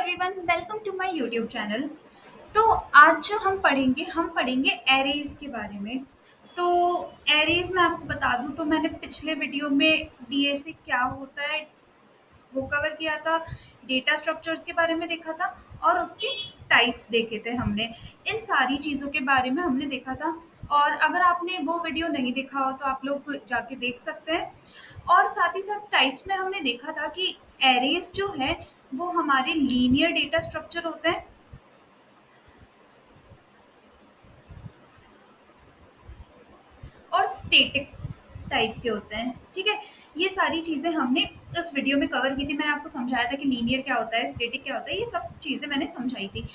Everyone, welcome to my YouTube channel. तो आज जो हम पढ़ेंगे एरेज के बारे में। तो एरेज मैं आपको बता दूं तो मैंने पिछले वीडियो में डीएसए क्या होता है वो कवर किया था, डेटा स्ट्रक्चर्स के बारे में देखा था और उसके टाइप्स देखे थे हमने। इन सारी चीज़ों के बारे में हमने देखा था और अगर आपने वो वीडियो नहीं देखा हो तो आप लोग जाके देख सकते हैं। और साथ ही साथ टाइप्स में हमने देखा था कि एरेज जो है वो हमारे लीनियर डेटा स्ट्रक्चर होते हैं और स्टैटिक टाइप के होते हैं। ठीक है, ये सारी चीज़ें हमने उस वीडियो में कवर की थी। मैंने आपको समझाया था कि लीनियर क्या होता है, स्टैटिक क्या होता है, ये सब चीज़ें मैंने समझाई थी।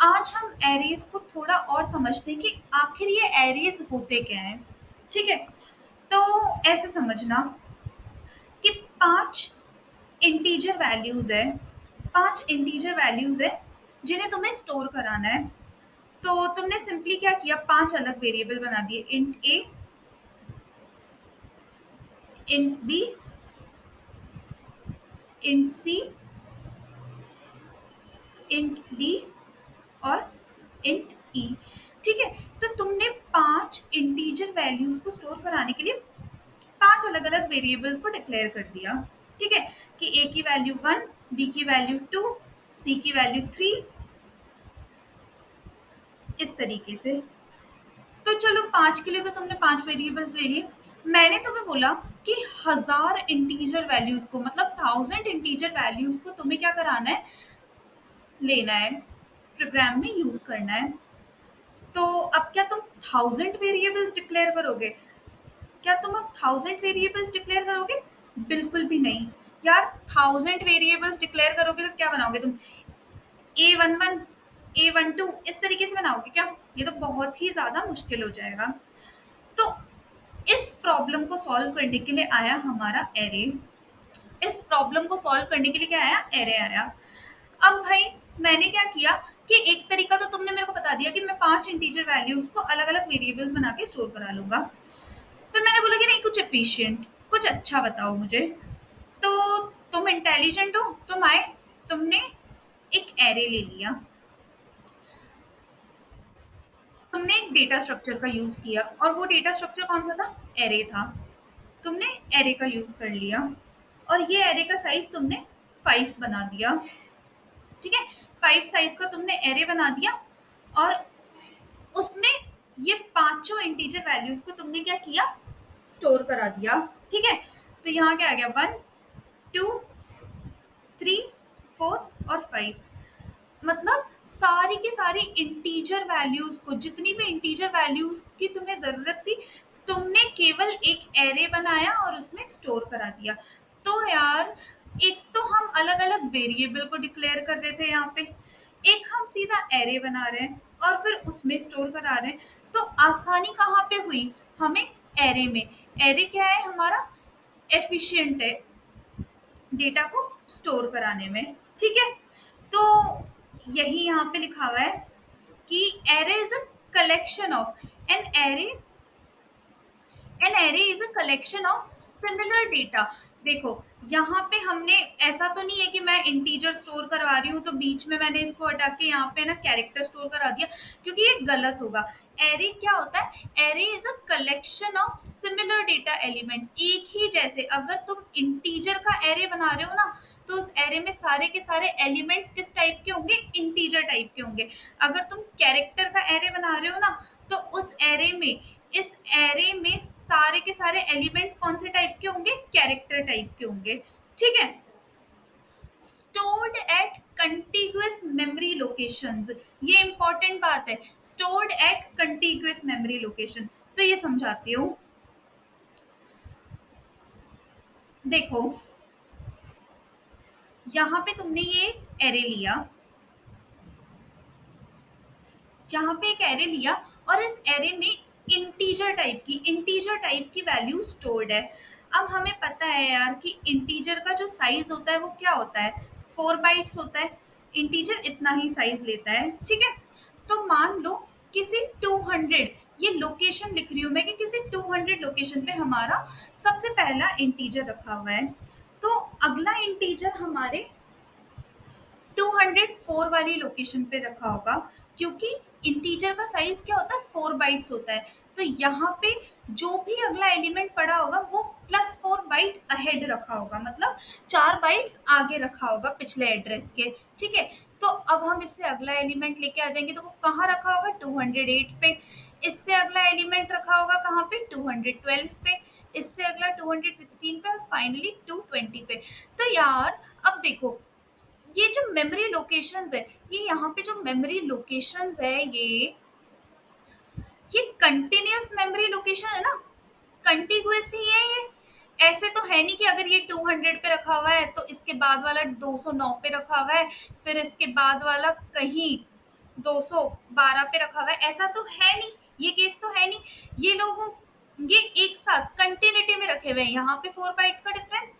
आज हम एरेज को थोड़ा और समझते हैं कि आखिर ये एरेज होते क्या हैं। ठीक है, तो ऐसे समझना कि पांच इंटीजर वैल्यूज है, पांच इंटीजर वैल्यूज है जिन्हें तुम्हें स्टोर कराना है। तो तुमने सिंपली क्या किया, पांच अलग वेरिएबल बना दिए, इंट ए, इंट बी, इंट सी, इंट डी और इंट ई। ठीक है, तो तुमने पांच इंटीजर वैल्यूज को स्टोर कराने के लिए पांच अलग अलग वेरिएबल्स को डिक्लेयर कर दिया। ठीक है, कि ए की वैल्यू 1, बी की वैल्यू 2, सी की वैल्यू 3, इस तरीके से। तो चलो पांच के लिए तो तुमने पांच वेरिएबल्स ले लिए। मैंने तुम्हें बोला कि 1000 इंटीजर वैल्यूज को, मतलब 1000 इंटीजर वैल्यूज को तुम्हें क्या कराना है, लेना है, प्रोग्राम में यूज करना है। तो अब क्या तुम 1000 वेरिएबल्स डिक्लेयर करोगे? क्या तुम अब 1000 वेरिएबल्स डिक्लेयर करोगे? बिल्कुल भी नहीं यार। 1000 वेरिएबल्स डिक्लेयर करोगे तो क्या बनाओगे तुम? A11, A12 इस तरीके से बनाओगे क्या? ये तो बहुत ही ज्यादा मुश्किल हो जाएगा। तो इस प्रॉब्लम को सॉल्व करने के लिए आया हमारा एरे। इस प्रॉब्लम को सॉल्व करने के लिए क्या आया? एरे आया। अब भाई मैंने क्या किया कि एक तरीका तो तुमने मेरे को बता दिया कि मैं पांच इंटीजर वैल्यूज को अलग अलग वेरिएबल्स बना के स्टोर करा लूंगा। फिर मैंने बोला कि नहीं, कुछ एफिशिएंट, कुछ अच्छा बताओ मुझे। तो तुम इंटेलिजेंट हो, तुम आए, तुमने एक एरे ले लिया, तुमने एक डेटा स्ट्रक्चर का यूज किया और वो डेटा स्ट्रक्चर कौन सा था? एरे था। तुमने एरे का यूज कर लिया और ये एरे का साइज तुमने 5 बना दिया। ठीक है, 5 साइज का तुमने एरे बना दिया और उसमें ये पांचों इंटीजर वैल्यूज को तुमने क्या किया? स्टोर करा दिया। ठीक है, तो यहाँ क्या आ गया? 1, 2, 3, 4 और 5। मतलब सारी की सारी इंटीजर वैल्यूज को, जितनी भी इंटीजर वैल्यूज की तुम्हें जरूरत थी, तुमने केवल एक एरे बनाया और उसमें स्टोर करा दिया। तो यार, एक तो हम अलग अलग वेरिएबल को डिक्लेयर कर रहे थे यहाँ पे, एक हम सीधा एरे बना रहे हैं और फिर उसमें स्टोर करा रहे हैं। तो आसानी कहाँ पे हुई? हमें एरे में। एरे क्या है हमारा? एफिशिएंट है डेटा को स्टोर कराने में। ठीक है, तो यही यहाँ पे लिखा हुआ है कि array is a collection of an array, an array is a collection of similar data. देखो, यहाँ पे हमने, ऐसा तो नहीं है कि मैं इंटीजर स्टोर करवा रही हूँ तो बीच में मैंने इसको हटा के यहाँ पे ना कैरेक्टर स्टोर करा दिया, क्योंकि ये गलत होगा। एरे क्या होता है? Array is a collection of similar data elements. एक ही जैसे, अगर तुम इंटीजर का एरे बना रहे हो ना, तो उस एरे में सारे के सारे एलिमेंट्स किस टाइप के होंगे? इंटीजर टाइप के होंगे। अगर तुम कैरेक्टर का एरे बना रहे हो ना, तो उस एरे में, इस एरे में सारे के सारे एलिमेंट्स कौन से टाइप के होंगे? कैरेक्टर टाइप के होंगे। ठीक है, स्टोर्ड एट कंटिग्यूअस मेमोरी लोकेशंस, ये इंपॉर्टेंट बात है, स्टोर्ड एट कंटिग्यूअस मेमोरी लोकेशन। तो ये समझाती हूँ। देखो, यहाँ पे तुमने ये एरे लिया, यहाँ पे एक एरे लिया और इस एरे में इंटीजर टाइप की वैल्यू स्टोर्ड है। अब हमें पता है यार कि इंटीजर का जो साइज होता है वो क्या होता है? 4 बाइट्स होता है। इंटीजर इतना ही साइज लेता है। ठीक है, तो मान लो किसी 200, ये लोकेशन लिख रही हूँ मैं कि किसी 200 लोकेशन पे हमारा सबसे पहला इंटीजर रखा हुआ है। तो अगला इंटीजर हमारे 200 204 वाली लोकेशन पे रखा होगा, क्योंकि इंटीजर का साइज क्या होता है, 4 बाइट्स होता है। तो यहाँ पे जो भी अगला एलिमेंट पड़ा होगा वो +4 बाइट अहेड रखा होगा, मतलब 4 बाइट्स आगे रखा होगा पिछले एड्रेस के। ठीक है, तो अब हम इससे अगला एलिमेंट लेके आ जाएंगे, तो वो कहाँ रखा होगा, 208 पे। इससे अगला एलिमेंट रखा होगा कहाँ पे, 212 पे। इससे अगला 216 पे, और फाइनली 220 पे। तो यार अब देखो, ये जो मेमोरी लोकेशंस है, ये यहाँ पे जो मेमोरी लोकेशंस है, ये कंटिन्यूअस मेमोरी लोकेशन है ना, कंटिन्यूअस ही है ये। ऐसे तो है नहीं कि अगर ये 200 पे रखा हुआ है तो इसके बाद वाला 209 पे रखा हुआ है, फिर इसके बाद वाला कहीं 212 पे रखा हुआ है, ऐसा तो है नहीं। ये केस तो है नहीं। ये लोग ये एक साथ कंटिन्यूटी में रखे हुए हैं, यहाँ पे 4 बाइट का डिफरेंस,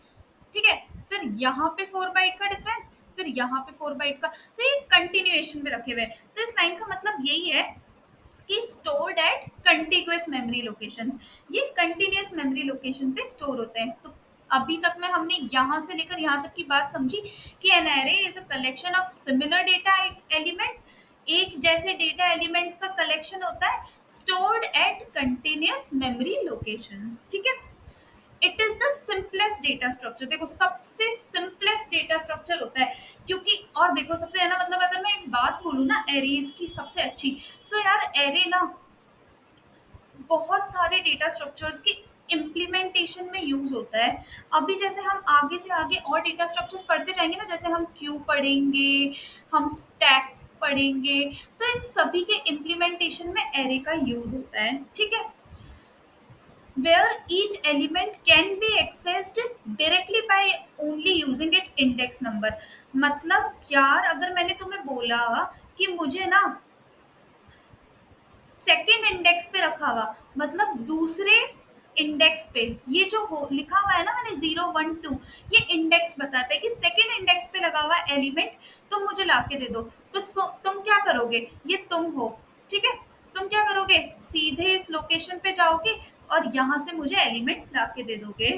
ठीक है, फिर यहाँ पे 4 बाइट का डिफरेंस, फिर यहाँ पे 4 बाइट का, तो ये कंटिन्यूएशन में रखे हुए हैं। तो इस लाइन का मतलब यही है कि stored at continuous memory locations, ये कंटिन्यूअस मेमोरी लोकेशन पे स्टोर होते हैं। तो अभी तक में हमने यहाँ से लेकर यहाँ तक की बात समझी कि an array is a collection of similar data elements, एक जैसे डेटा एलिमेंट्स का कलेक्शन होता है, stored at continuous memory locations. ठीक है, it is the simplest data structure. देखो सबसे सिंपलेस्ट डेटा स्ट्रक्चर होता है, क्योंकि और देखो सबसे है ना, मतलब अगर मैं एक बात बोलूँ ना एरेज की सबसे अच्छी, तो यार एरे ना बहुत सारे डेटा स्ट्रक्चर्स की इम्प्लीमेंटेशन में यूज होता है। अभी जैसे हम आगे से आगे और डेटा स्ट्रक्चर्स पढ़ते जाएंगे ना, जैसे हम क्यू पढ़ेंगे, हम स्टैक पढ़ेंगे, तो इन सभी के इम्प्लीमेंटेशन में एरे का यूज होता है। ठीक है, where each element can be accessed directly by only using its index number। मतलब यार अगर मैंने तुम्हें बोला कि मुझे ना सेकंड इंडेक्स पे रखा हुआ, मतलब दूसरे इंडेक्स पे, ये जो हो लिखा हुआ है ना मैंने 0 1 2, ये इंडेक्स बताता है कि सेकंड इंडेक्स पे लगा हुआ एलिमेंट तुम मुझे ला के दे दो। तो तुम क्या करोगे, ये तुम हो, ठीक है, तुम क्या करोगे, सीधे इस लोकेशन पे जाओगे और यहाँ से मुझे एलिमेंट ला के दे दोगे।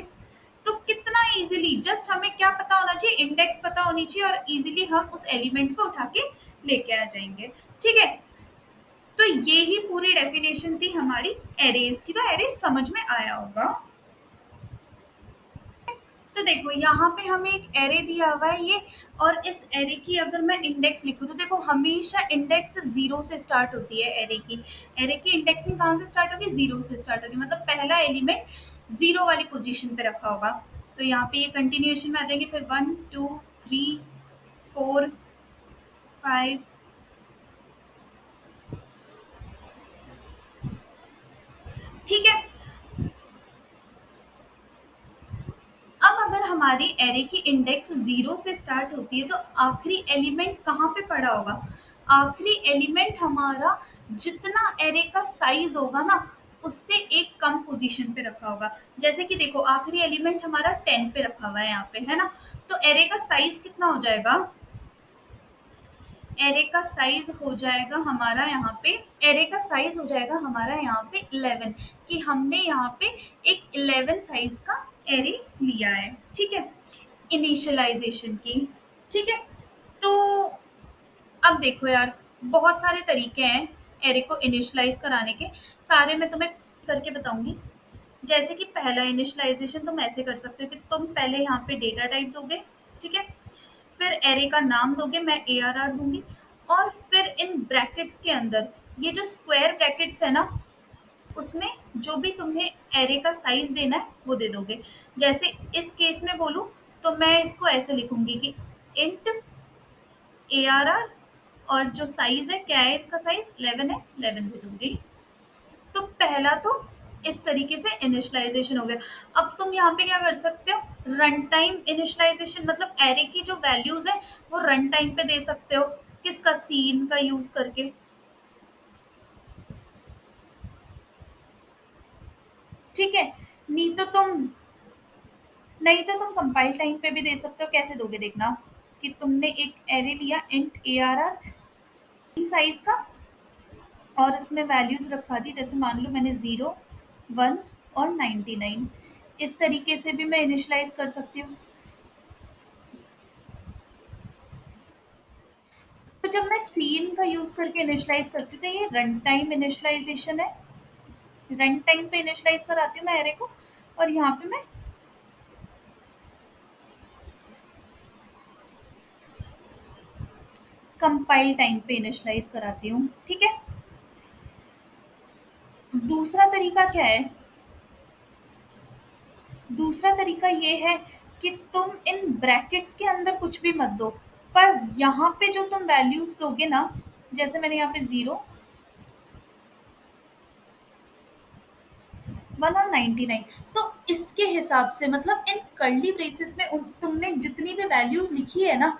तो कितना इजीली, जस्ट हमें क्या पता होना चाहिए, इंडेक्स पता होनी चाहिए, और इजीली हम उस एलिमेंट को उठा के लेके आ जाएंगे। ठीक है, तो ये ही पूरी डेफिनेशन थी हमारी एरेज की। तो एरेज समझ में आया होगा। तो देखो यहाँ पे हमें एक एरे दिया हुआ है ये, और इस एरे की अगर मैं इंडेक्स लिखूँ तो देखो हमेशा इंडेक्स 0 से स्टार्ट होती है एरे की। एरे की इंडेक्सिंग कहाँ से स्टार्ट होगी, 0 से स्टार्ट होगी, मतलब पहला एलिमेंट 0 वाली पोजीशन पे रखा होगा। तो यहाँ पे ये कंटिन्यूएशन में आ जाएंगे, फिर 1 2 3 4 5। ठीक है, अब अगर हमारी एरे की इंडेक्स 0 से स्टार्ट होती है तो आखिरी एलिमेंट कहाँ पे पड़ा होगा, आखिरी एलिमेंट हमारा जितना एरे का साइज होगा ना उससे एक कम पोजीशन पे रखा होगा। जैसे कि देखो आखिरी एलिमेंट हमारा 10 पे रखा हुआ है यहाँ पे, है ना, तो एरे का साइज कितना हो जाएगा, एरे का साइज हो जाएगा हमारा यहाँ पे, एरे का साइज हो जाएगा हमारा यहाँ पे 11, कि हमने यहाँ पे एक 11 साइज का एरे लिया है। ठीक है, इनिशियलाइजेशन की। ठीक है, तो अब देखो यार बहुत सारे तरीके हैं एरे को इनिशियलाइज कराने के, सारे मैं तुम्हें करके बताऊंगी। जैसे कि पहला इनिशियलाइजेशन तुम ऐसे कर सकते हो कि तुम पहले यहाँ पे डेटा टाइप दोगे, ठीक है, फिर एरे का नाम दोगे, मैं ARR दूंगी, और फिर इन ब्रैकेट्स के अंदर ये जो स्क्वायर ब्रैकेट्स है ना उसमें जो भी तुम्हें एरे का साइज देना है वो दे दोगे। जैसे इस केस में बोलूँ तो मैं इसको ऐसे लिखूंगी कि इंट ARR, और जो साइज है क्या है, इसका साइज 11 है, 11 दे दूंगी। तो पहला तो इस तरीके से इनिशियलाइजेशन हो गया। अब तुम यहाँ पे क्या कर सकते हो, रन टाइम इनिशियलाइजेशन, मतलब एरे की जो वैल्यूज है वो रन टाइम पे दे सकते हो, किसका, सीन का यूज करके। ठीक है, नहीं तो तुम नहीं तो तुम कंपाइल टाइम पे भी दे सकते हो। कैसे दोगे देखना, कि तुमने एक एरे लिया इंट ARR साइज का, और उसमें वैल्यूज रखवा दी, जैसे मान लो मैंने 0 1 और 99, इस तरीके से भी मैं इनिशियलाइज कर सकती हूँ। तो जब मैं सीन का यूज करके इनिशियलाइज करती हूँ तो ये रन टाइम इनिशियलाइजेशन है, रन टाइम पे इनिशियलाइज कराती हूँ मैं एरे को, और यहाँ पे मैं कंपाइल टाइम पे इनिशियलाइज कराती हूँ। ठीक है। दूसरा तरीका क्या है, दूसरा तरीका ये है कि तुम इन ब्रैकेट्स के अंदर कुछ भी मत दो, पर यहाँ पे जो तुम वैल्यूज दोगे ना, जैसे मैंने यहाँ पे 0, 1 और 99, तो इसके हिसाब से मतलब इन कर्ली ब्रेसेस में तुमने जितनी भी वैल्यूज लिखी है ना,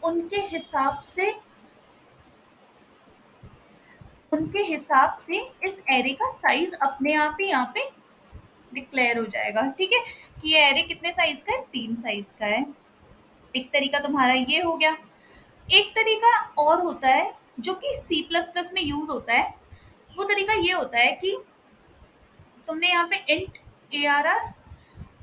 उनके हिसाब से, उनके हिसाब से इस एरे का साइज अपने आप ही यहाँ पे डिक्लेयर हो जाएगा। ठीक है, कि ये एरे कितने साइज का है, 3 साइज का है। एक तरीका तुम्हारा ये हो गया। एक तरीका और होता है जो कि सी प्लस प्लस में यूज होता है। वो तरीका ये होता है कि तुमने यहाँ पे इंट ARR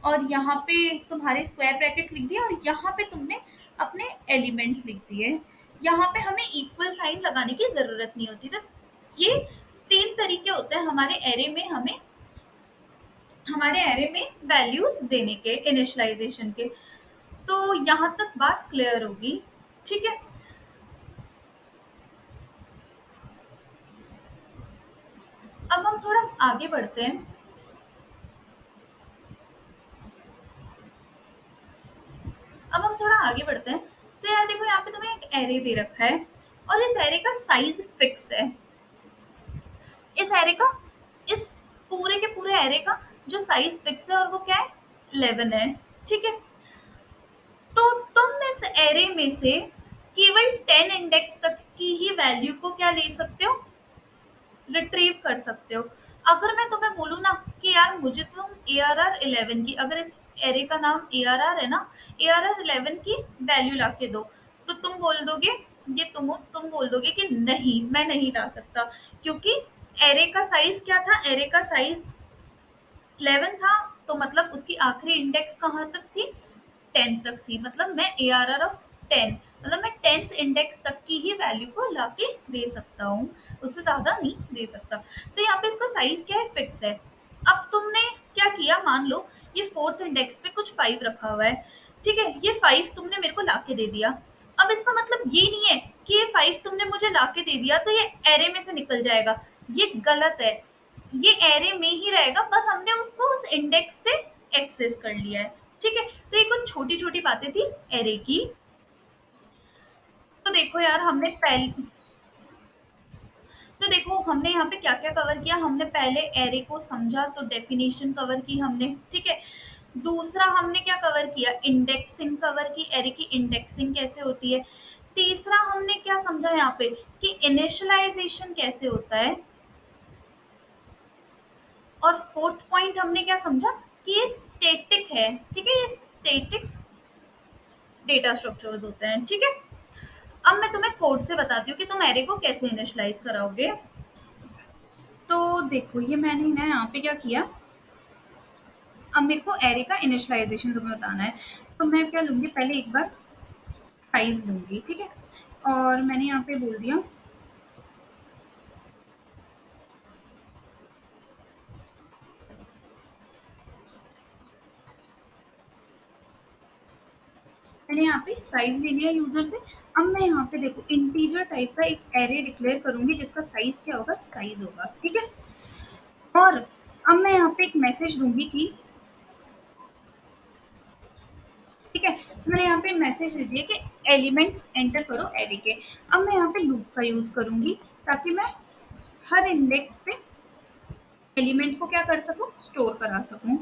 और यहाँ पे तुम्हारे स्क्वायर ब्रैकेट्स लिख दिए, और यहाँ पे तुमने अपने एलिमेंट्स लिख दिए। यहाँ पे हमें इक्वल साइन लगाने की जरूरत नहीं होती। तो ये 3 तरीके होते हैं हमारे एरे में वैल्यूज देने के, इनिशियलाइजेशन के। तो यहाँ तक बात क्लियर होगी। ठीक है। अब हम थोड़ा आगे बढ़ते हैं। अब हम थोड़ा आगे बढ़ते हैं। तो यार देखो, यहाँ पे तुम्हें एक एरे दे रखा है, और इस एरे का साइज फिक्स है। इस एरे का, इस पूरे के पूरे एरे का जो साइज फिक्स है, और वो क्या है, 11 है। ठीक है। तो तुम इस एरे में से केवल 10 इंडेक्स तक की ही वैल्यू को क्या ले सकते हो, रिट्रीव कर सकते हो। अगर मैं तुम्हें बोलूँ ना कि यार मुझे तुम ARR 11 की, अगर इस एरे का नाम ARR है ना, ARR 11 की वैल्यू ला के दो, तो तुम बोल दोगे, ये तुम बोल दोगे कि नहीं, मैं नहीं ला सकता, क्योंकि एरे का साइज क्या था, एरे का साइज 11 था। तो मतलब उसकी आखिरी इंडेक्स कहाँ तक थी, 10 तक थी। मतलब मैं ARR of 10, मतलब मैं 10th इंडेक्स तक की ही वैल्यू को लाके दे सकता हूँ, उससे ज्यादा नहीं दे सकता। तो यहाँ पे इसका साइज क्या है, फिक्स है। अब तुमने क्या किया, मान लो ये 4th इंडेक्स पे कुछ 5 रखा हुआ है। ठीक है, ये 5 तुमने मेरे को लाके दे दिया। अब इसका मतलब ये नहीं है कि ये 5 तुमने मुझे लाके दे दिया तो ये एरे में से निकल जाएगा। ये गलत है। ये एरे में ही रहेगा, बस हमने उसको उस इंडेक्स से एक्सेस कर लिया है। ठीक है। तो ये कुछ छोटी छोटी बातें थी एरे की। तो देखो यार, हमने यहाँ पे क्या क्या कवर किया। हमने पहले एरे को समझा, तो डेफिनेशन कवर की हमने। ठीक है। दूसरा हमने क्या कवर किया, इंडेक्सिंग कवर की, एरे की इंडेक्सिंग कैसे होती है। तीसरा हमने क्या समझा यहाँ पे, कि इनिशियलाइजेशन कैसे होता है। और फोर्थ पॉइंट हमने क्या समझा, कि ये स्टैटिक है। ठीक है, ये स्टैटिक डेटा स्ट्रक्चर्स होते हैं। ठीक है। अब मैं तुम्हें कोड से बताती हूँ कि तुम एरे को कैसे इनिशियलाइज कराओगे। तो देखो, ये मैंने ना यहाँ पे क्या किया, अब मेरे को एरे का इनिशियलाइजेशन तुम्हें बताना है। तो मैं क्या लूंगी, पहले एक बार साइज लूंगी। ठीक है। और मैंने यहाँ पे बोल दिया, मैंने यहाँ पे साइज ले लिया यूजर से। अब मैं यहाँ पे देखो इंटीजर टाइप का एक एरे डिक्लेयर करूंगी, जिसका साइज क्या होगा, साइज होगा। ठीक है। और अब मैं यहाँ पे एक मैसेज दूंगी कि, ठीक है, तो मैंने यहाँ पे मैसेज दे दिया कि एलिमेंट्स एंटर करो एरे के। अब मैं यहाँ पे लूप का यूज करूंगी, ताकि मैं हर इंडेक्स पे एलिमेंट को क्या कर सकूं, स्टोर करा सकूं।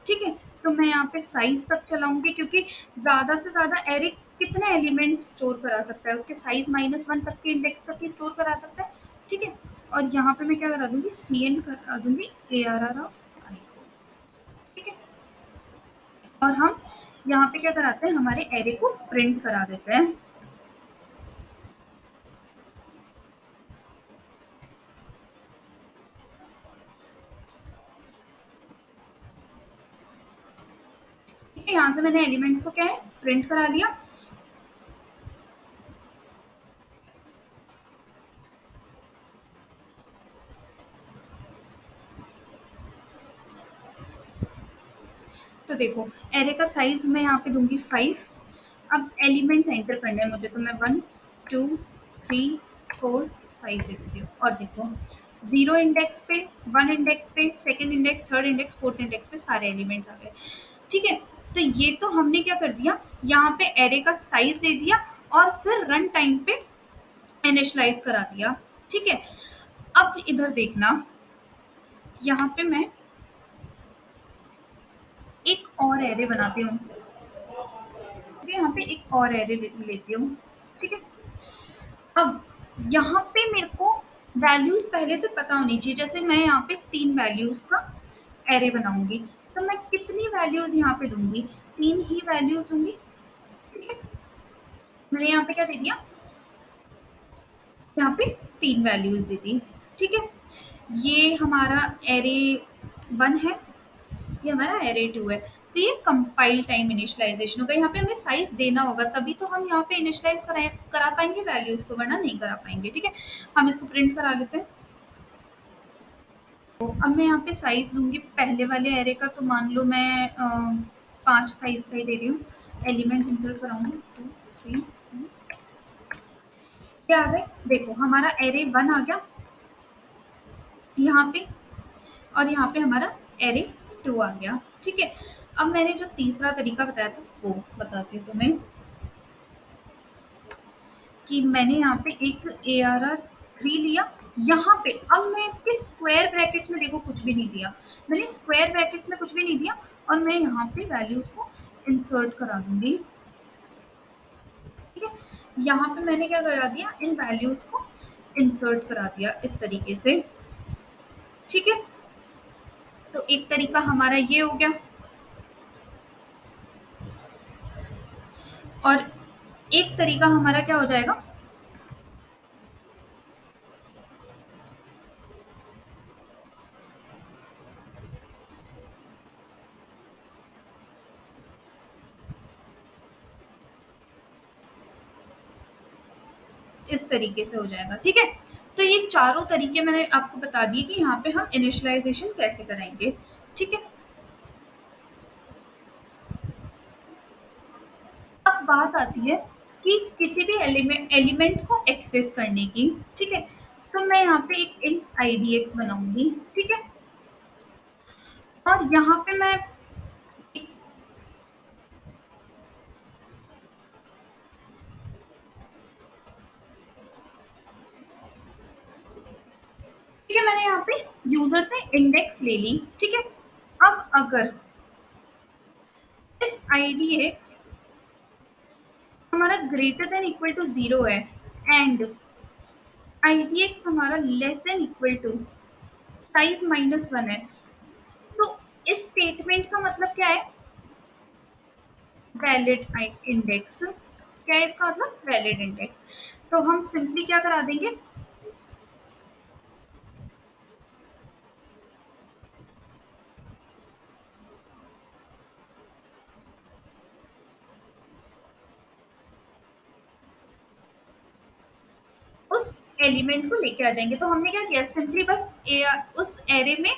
ठीक है। तो मैं यहाँ पे साइज तक चलाऊंगी, क्योंकि ज्यादा से ज्यादा एरे कितने एलिमेंट स्टोर करा सकता है, उसके साइज -1 तक के इंडेक्स तक ही स्टोर करा सकता है। ठीक है। और यहाँ पे मैं क्या करा दूंगी, CN करा दूंगी ARR ऑफ आई। ठीक है। और हम यहाँ पे क्या कराते हैं, हमारे एरे को प्रिंट करा देते हैं। ठीक है, यहाँ से मैंने एलिमेंट को क्या है, प्रिंट करा लिया। तो देखो एरे का साइज मैं यहाँ पे दूंगी 5। अब एलिमेंट एंटर करने हैं मुझे, तो मैं 1 2 3 4 5 दे देती हूँ। और देखो 0 इंडेक्स पे, 1 इंडेक्स पे, second index, third index, fourth index पे सारे एलिमेंट्स आ गए। ठीक है, तो ये तो हमने क्या कर दिया, यहाँ पे एरे का साइज दे दिया और फिर रन टाइम पे इनिशियलाइज करा दिया। ठीक है, अब इधर देखना, यहाँ पे मैं एक और एरे बनाती हूँ। यहाँ पे एक और एरे लेती हूँ। ठीक है, अब यहाँ पे मेरे को वैल्यूज पहले से पता होनी चाहिए। जैसे मैं यहाँ पे 3 वैल्यूज का एरे बनाऊंगी, तो मैं कितनी वैल्यूज यहाँ पे दूंगी, 3 ही वैल्यूज दूंगी। ठीक है, मैंने यहाँ पे क्या दे दिया, यहाँ पे 3 वैल्यूज दे दी। ठीक है, ये हमारा एरे 1 है, ये हमारा एरे 2 है। तो ये कंपाइल टाइम इनिशियलाइजेशन होगा। यहाँ पे हमें साइज देना होगा, तभी तो हम यहाँ पे इनिशियलाइज करा पाएंगे वैल्यूज को, वरना नहीं करा पाएंगे। ठीक है, हम इसको प्रिंट करा लेते हैं। तो अब मैं यहाँ पे साइज दूंगी पहले वाले एरे का, तो मान लो मैं 5 साइज का ही दे रही हूँ। एलिमेंट्स इंसर्ट कराऊंगी 2 3। क्या आ गए, देखो हमारा एरे 1 आ गया यहाँ पे, और यहाँ पे हमारा एरे 2 आ गया। ठीक है, अब मैंने जो तीसरा तरीका बताया था वो बताती हूँ तुम्हें, कि मैंने यहाँ पे एक ARR3 लिया। यहाँ पे अब मैं इसके स्क्वायर ब्रैकेट्स में देखो कुछ भी नहीं दिया, मैंने स्क्वायर ब्रैकेट्स में कुछ भी नहीं दिया, और मैं यहाँ पे वैल्यूज को इंसर्ट करा दूंगी। ठीक है, यहाँ पे मैंने क्या करा दिया, इन वैल्यूज को इंसर्ट करा दिया इस तरीके से। ठीक है, तो एक तरीका हमारा ये हो गया, और एक तरीका हमारा क्या हो जाएगा, इस तरीके से हो जाएगा। ठीक है, तो ये चारों तरीके मैंने आपको बता दिए कि यहाँ पे हम इनिशियलाइजेशन कैसे कराएंगे। ठीक है, अब बात आती है कि किसी भी एलिमेंट को एक्सेस करने की। ठीक है, तो मैं यहाँ पे एक इंट IDX बनाऊंगी। ठीक है, और यहाँ पे मैं, ठीक है, मैंने यहाँ पे यूजर से इंडेक्स ले ली। ठीक है, अब अगर इफ IDX हमारा ग्रेटर देन इक्वल टू 0 है एंड IDX हमारा less than equal to size -1 है, तो इस स्टेटमेंट का मतलब क्या है, वैलिड इंडेक्स। क्या है इसका मतलब, वैलिड इंडेक्स। तो हम सिंपली क्या करा देंगे, उस एलिमेंट को लेके आ जाएंगे। तो हमने क्या किया, सिंपली बस उस एरे में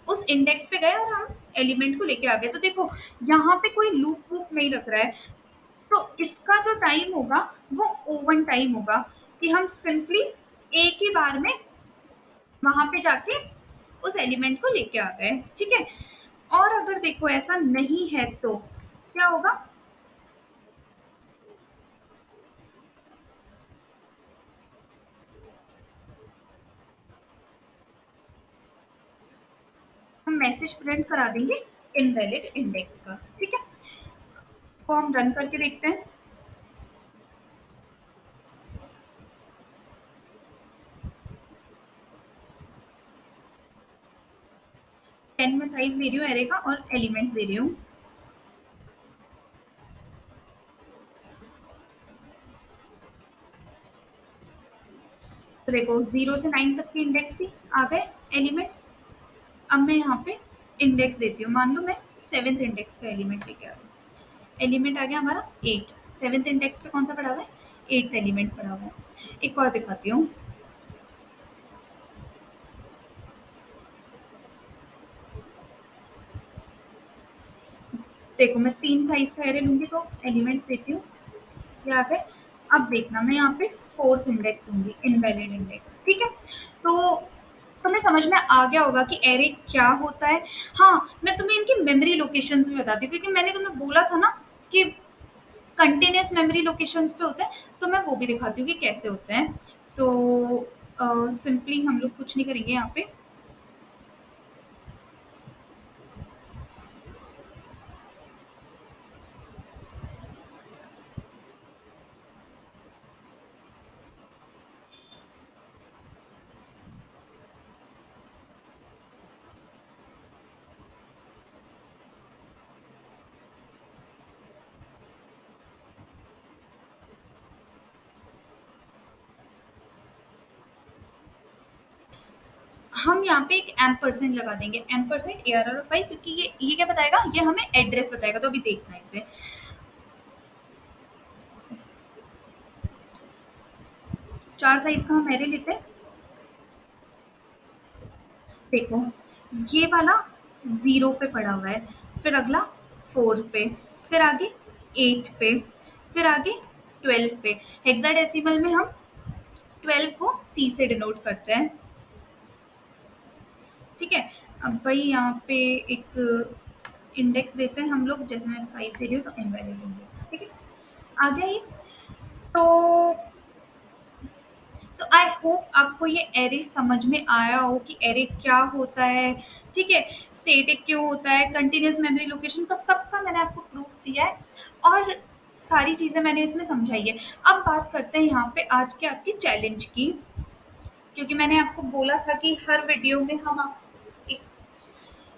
उस इंडेक्स पे गए और हम एलिमेंट को लेके आ गए। तो देखो यहाँ पे कोई लूप वूप नहीं लग रहा है, तो इसका जो टाइम होगा वो ओवन टाइम होगा, कि हम सिंपली एक ही बार में वहां पे जाके उस एलिमेंट को लेके आ गए। ठीक है, और अगर देखो ऐसा नहीं है तो क्या होगा, हम मैसेज प्रिंट करा देंगे इनवैलिड इंडेक्स का। ठीक है, इसको हम रन करके देखते हैं। 10 में साइज ले रही हूँ एरे का और एलिमेंट्स दे रही हूँ। तो देखो 0 से 9 तक की इंडेक्स थी, आ गए एलिमेंट्स। अब मैं यहाँ पे इंडेक्स देती हूँ, मान लो मैं 7th इंडेक्स का एलिमेंट लेके आ रही हूँ। एलिमेंट आ गया हमारा 8। 7th इंडेक्स पे कौन सा पड़ा हुआ है, 8th एलिमेंट पड़ा हुआ है। एक और दिखाती हूँ, देखो मैं 3 साइज़ का एरे लूँगी तो एलिमेंट्स देती हूँ, ये आ गए। अब देखना मैं यहाँ पे 4th इंडेक्स दूँगी, इनवैलिड इंडेक्स, ठीक है? तो तुम्हें समझ में आ गया होगा कि एरे क्या होता है। हाँ, मैं तुम्हें इनकी मेमोरी लोकेशंस भी बताती हूँ क्योंकि मैंने तुम्हें बोला था ना कि कंटीन्यूअस मेमोरी लोकेशंस पे होते हैं, तो मैं वो भी दिखाती हूँ कि कैसे होते हैं। तो सिंपली हम लोग कुछ नहीं करेंगे यहाँ पे। हम यहाँ पे एक एम परसेंट लगा देंगे, M percent A R R five, क्योंकि ये क्या बताएगा, ये हमें एड्रेस बताएगा। तो अभी देखना है इसे। 4 साइज का हम एरे लेते हैं। देखो ये वाला 0 पे पड़ा हुआ है, फिर अगला 4 पे, फिर आगे 8 पे, फिर आगे 12 पे। हेक्साडेसिमल में हम 12 को सी से डिनोट करते हैं, ठीक है? अब भाई यहाँ पे एक इंडेक्स देते हैं हम लोग, जैसे मैं 5 दे रही हूँ तो इनवैलिड इंडेक्स, ठीक है? आ गया ये। तो आई होप आपको ये एरे समझ में आया हो कि एरे क्या होता है, ठीक है? स्टैटिक क्यों होता है, कंटिन्यूअस मेमोरी लोकेशन का, सबका मैंने आपको प्रूफ दिया है और सारी चीज़ें मैंने इसमें समझाई है। अब बात करते हैं यहाँ पे आज के आपकी चैलेंज की, क्योंकि मैंने आपको बोला था कि हर वीडियो में हम आप एक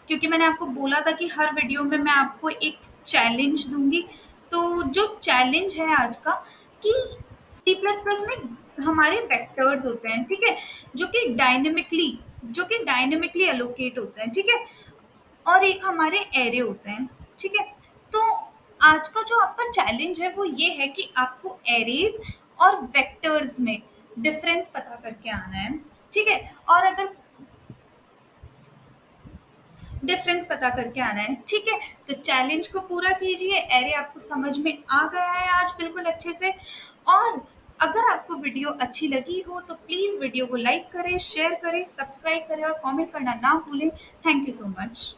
क्योंकि मैंने आपको बोला था कि हर वीडियो में मैं आपको एक चैलेंज दूंगी। तो जो चैलेंज है आज का, कि सी प्लस प्लस में हमारे वेक्टर्स होते हैं, ठीक है? जो कि डायनेमिकली एलोकेट होते हैं, ठीक है? और एक हमारे एरे होते हैं, ठीक है? तो आज का जो आपका चैलेंज है वो ये है कि आपको एरेज और वेक्टर्स में डिफरेंस पता करके आना है, ठीक है? और अगर डिफरेंस पता करके आना है, ठीक है? तो चैलेंज को पूरा कीजिए। एरे आपको समझ में आ गया है आज बिल्कुल अच्छे से। और अगर आपको वीडियो अच्छी लगी हो तो प्लीज़ वीडियो को लाइक करें, शेयर करें, सब्सक्राइब करें और कमेंट करना ना भूलें। Thank you so much.